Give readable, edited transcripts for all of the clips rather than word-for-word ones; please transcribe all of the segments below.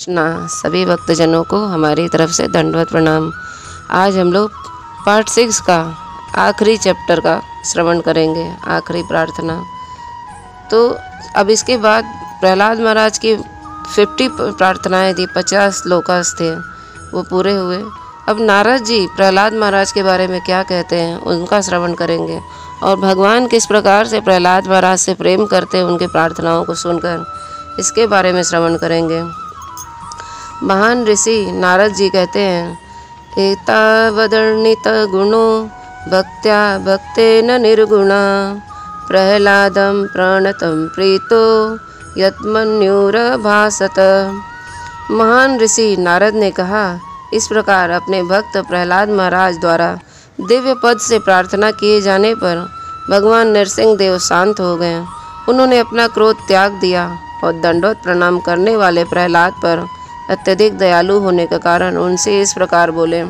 कृष्णा सभी भक्तजनों को हमारी तरफ से दंडवत प्रणाम। आज हम लोग पार्ट 6 का आखिरी चैप्टर का श्रवण करेंगे, आखिरी प्रार्थना। तो अब इसके बाद प्रहलाद महाराज की 50 प्रार्थनाएं थी, 50 श्लोकास थे, वो पूरे हुए। अब नारद जी प्रहलाद महाराज के बारे में क्या कहते हैं उनका श्रवण करेंगे, और भगवान किस प्रकार से प्रहलाद महाराज से प्रेम करते हैं उनकी प्रार्थनाओं को सुनकर, इसके बारे में श्रवण करेंगे। महान ऋषि नारद जी कहते हैं, एतावदर्णित गुणो भक्त्या भक्तेन निर्गुणा प्रहलादं प्रणतं प्रीतो यत्मन्युरभासत। महान ऋषि नारद ने कहा, इस प्रकार अपने भक्त प्रहलाद महाराज द्वारा दिव्य पद से प्रार्थना किए जाने पर भगवान नरसिंह देव शांत हो गए। उन्होंने अपना क्रोध त्याग दिया और दंडवत प्रणाम करने वाले प्रहलाद पर अत्यधिक दयालु होने के कारण उनसे इस प्रकार बोले।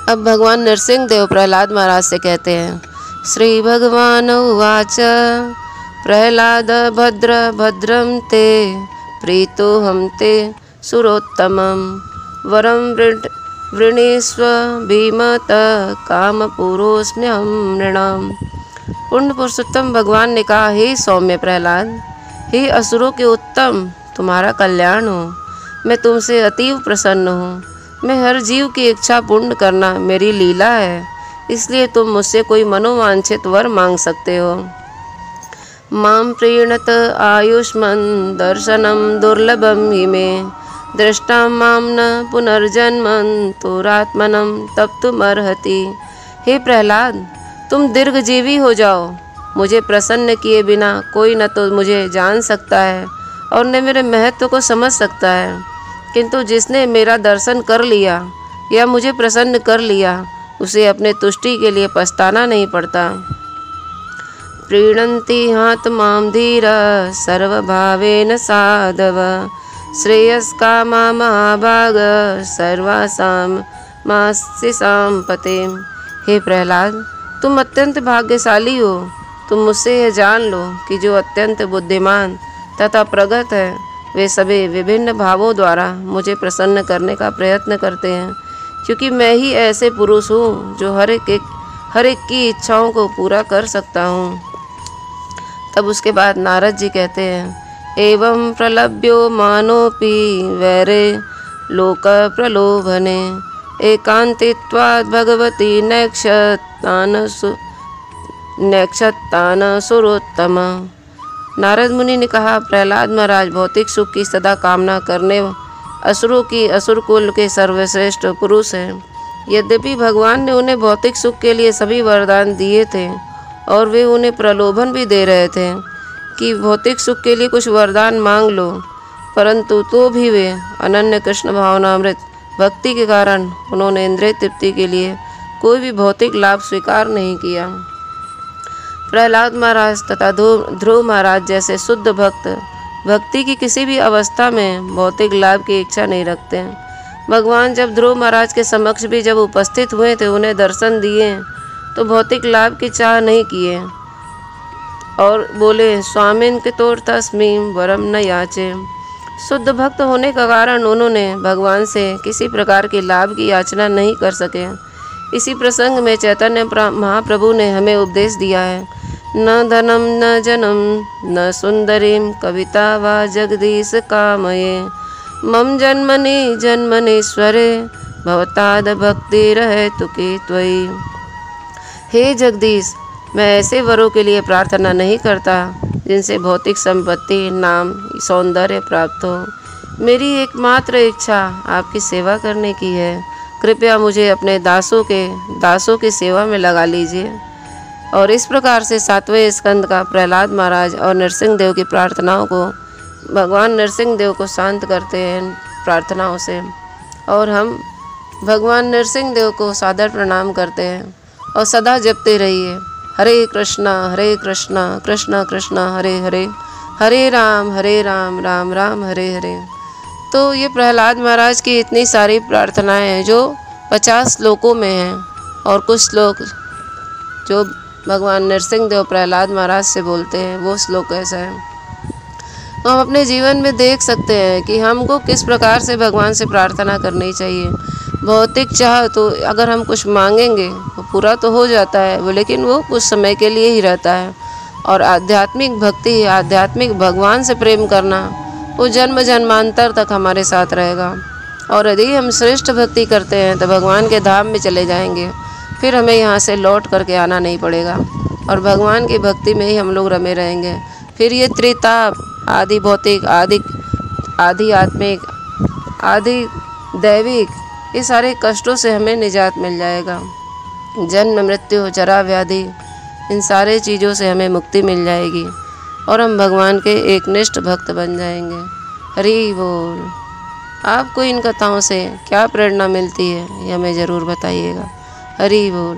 अब भगवान नरसिंह देव प्रहलाद महाराज से कहते हैं, श्री भगवान उवाच प्रहलाद भद्र भद्रम ते प्रीतो हम ते सुरोत्तमं वरम वृणीस्व भीमत काम पुरोस्म्यहम नृणाम। पुण्य पुरुषोत्तम भगवान ने कहा, हे सौम्य प्रहलाद, हे असुरों के उत्तम, तुम्हारा कल्याण हो। मैं तुमसे अतीव प्रसन्न हूँ। मैं हर जीव की इच्छा पूर्ण करना मेरी लीला है, इसलिए तुम मुझसे कोई मनोवांछित वर मांग सकते हो। माम प्रीणत आयुष्मन् दर्शनम दुर्लभम हि मे दृष्टा माम न पुनर्जन्मन तुरात्मनम तप्तुमर्हति। हे प्रहलाद, तुम दीर्घजीवी हो जाओ। मुझे प्रसन्न किए बिना कोई न तो मुझे जान सकता है और न मेरे महत्व को समझ सकता है, किंतु जिसने मेरा दर्शन कर लिया या मुझे प्रसन्न कर लिया, उसे अपने तुष्टि के लिए पछताना नहीं पड़ता। प्रीणन्ति हात माम धीर सर्वभावेन साधव श्रेयस्कामा महाभाग सर्वासां मास्य संपते। हे प्रहलाद, तुम अत्यंत भाग्यशाली हो। तुम मुझसे यह जान लो कि जो अत्यंत बुद्धिमान तथा प्रगत है, वे सभी विभिन्न भावों द्वारा मुझे प्रसन्न करने का प्रयत्न करते हैं, क्योंकि मैं ही ऐसे पुरुष हूँ जो हर एक की इच्छाओं को पूरा कर सकता हूँ। तब उसके बाद नारद जी कहते हैं, एवं प्रलभ्यो मानोपि वैरे लोक प्रलोभने एकांतित्वाद् भगवती नैक्षतान सुरोत्तम। नारद मुनि ने कहा, प्रहलाद महाराज भौतिक सुख की सदा कामना करने असुरों की असुर कुल के सर्वश्रेष्ठ पुरुष हैं। यद्यपि भगवान ने उन्हें भौतिक सुख के लिए सभी वरदान दिए थे और वे उन्हें प्रलोभन भी दे रहे थे कि भौतिक सुख के लिए कुछ वरदान मांग लो, परंतु तो भी वे अनन्य कृष्ण भावनामृत भक्ति के कारण उन्होंने इंद्रिय तृप्ति के लिए कोई भी भौतिक लाभ स्वीकार नहीं किया। प्रहलाद महाराज तथा ध्रुव महाराज जैसे शुद्ध भक्त भक्ति की किसी भी अवस्था में भौतिक लाभ की इच्छा नहीं रखते हैं। भगवान जब ध्रुव महाराज के समक्ष भी जब उपस्थित हुए थे, उन्हें दर्शन दिए तो भौतिक लाभ की चाह नहीं किए और बोले, स्वामिन के तोर तस्मी वरम न याचे। शुद्ध भक्त होने का कारण उन्होंने भगवान से किसी प्रकार के लाभ की याचना नहीं कर सके। इसी प्रसंग में चैतन्य महाप्रभु ने हमें उपदेश दिया है, न धनम न जनम न सुंदरीम कविता वा जगदीश कामये मम जन्मनि जन्मनीश्वरे भवताद भक्ति रहे तुके त्वयि। हे जगदीश, मैं ऐसे वरों के लिए प्रार्थना नहीं करता जिनसे भौतिक संपत्ति, नाम, सौंदर्य प्राप्त हो। मेरी एकमात्र इच्छा आपकी सेवा करने की है। कृपया मुझे अपने दासों की सेवा में लगा लीजिए। और इस प्रकार से 7वें स्कंद का प्रहलाद महाराज और नरसिंह देव की प्रार्थनाओं को भगवान नरसिंह देव को शांत करते हैं प्रार्थनाओं से, और हम भगवान नरसिंह देव को सादर प्रणाम करते हैं और सदा जपते रहिए, हरे कृष्णा कृष्ण कृष्ण हरे हरे, हरे राम राम राम हरे हरे। तो ये प्रहलाद महाराज की इतनी सारी प्रार्थनाएं हैं जो 50 श्लोकों में हैं, और कुछ श्लोक जो भगवान नरसिंह देव प्रहलाद महाराज से बोलते हैं वो श्लोक ऐसा है। तो हम अपने जीवन में देख सकते हैं कि हमको किस प्रकार से भगवान से प्रार्थना करनी चाहिए। भौतिक चाह तो अगर हम कुछ मांगेंगे वो पूरा तो हो जाता है वो, लेकिन वो कुछ समय के लिए ही रहता है। और आध्यात्मिक भक्ति, आध्यात्मिक भगवान से प्रेम करना वो जन्म जन्मांतर तक हमारे साथ रहेगा। और यदि हम श्रेष्ठ भक्ति करते हैं तो भगवान के धाम में चले जाएंगे, फिर हमें यहाँ से लौट करके आना नहीं पड़ेगा और भगवान की भक्ति में ही हम लोग रमे रहेंगे। फिर ये त्रिताप, आदि भौतिक, आदि आत्मिक, आदि दैविक, ये सारे कष्टों से हमें निजात मिल जाएगा। जन्म मृत्यु जरा व्याधि, इन सारे चीज़ों से हमें मुक्ति मिल जाएगी और हम भगवान के एक निष्ठ भक्त बन जाएंगे। हरि बोल। आपको इन कथाओं से क्या प्रेरणा मिलती है ये हमें ज़रूर बताइएगा। हरि बोल।